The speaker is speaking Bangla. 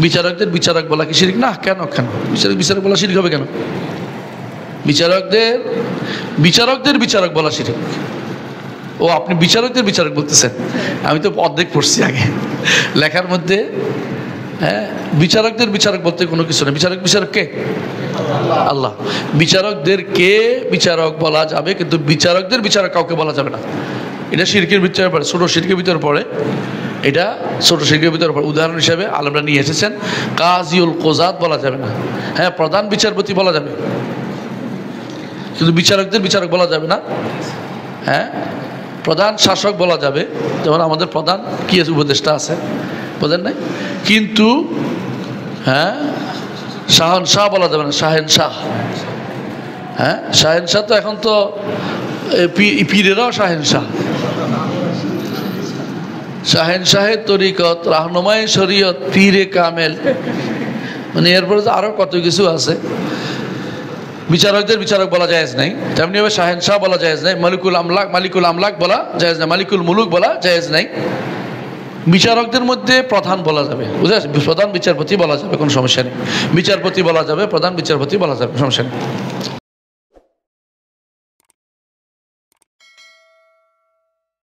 বিচারকদের বিচারক বলা কি শিরক? না। কেন কেন বিচারক বলা শিরক হবে কেন? বিচারকদের বিচারক বলা শিরক। ও আপনি বিচারকদের বিচারক বলতেছেন, আমি তো অর্ধেক পড়ছি আগে লেখার মধ্যে। হ্যাঁ, বিচারকদের বিচারক বলতে কোনো কিছু নেই। বিচারক কে? আল্লাহ। বিচারকদেরকে বিচারক বলা যাবে, কিন্তু বিচারকদের বিচারক কাউকে বলা যাবে না। এটা শিরকের ভিতরে পড়ে, ছোট শিরকের ভিতরে পড়ে। এটা ছোট শিরকের ভিতরে পড়ে। উদাহরণ হিসাবে আলেমরা নিয়ে এসেছেন, কাজিউল কোজাত বলা যাবে না। হ্যাঁ, প্রধান বিচারপতি বলা যাবে, কিন্তু বিচারকদের বিচারক বলা যাবে না। হ্যাঁ, প্রধান শাসক বলা যাবে, যেমন আমাদের প্রধান কি আছে, উপদেষ্টা আছে, বোঝেন নাই? কিন্তু হ্যাঁ, শাহনশাহ বলা যাবে না, শাহেনশাহ। হ্যাঁ, শাহেনশাহ তো এখন তো পীরেরাও শাহেনশাহ। শাহেনশাহের তরিকত, রাহনুমায়ে শরীয়ত, পীরে কামেল, মানে এরপরে তো আরো কত কিছু আছে। বিচারকদের বিচারক বলা জায়েজ নাই, তেমনিভাবে শাহেনশাহ বলা জায়েজ নাই, মালিকুল আমলাক বলা জায়েজ নাই, মালিকুল মুলুক বলা জায়েজ নাই। বিচারকদের মধ্যে প্রধান বলা যাবে, বুঝে আসে? প্রধান বিচারপতি বলা যাবে, কোনো সমস্যা নেই। বিচারপতি বলা যাবে, প্রধান বিচারপতি বলা যাবে, সমস্যা নেই।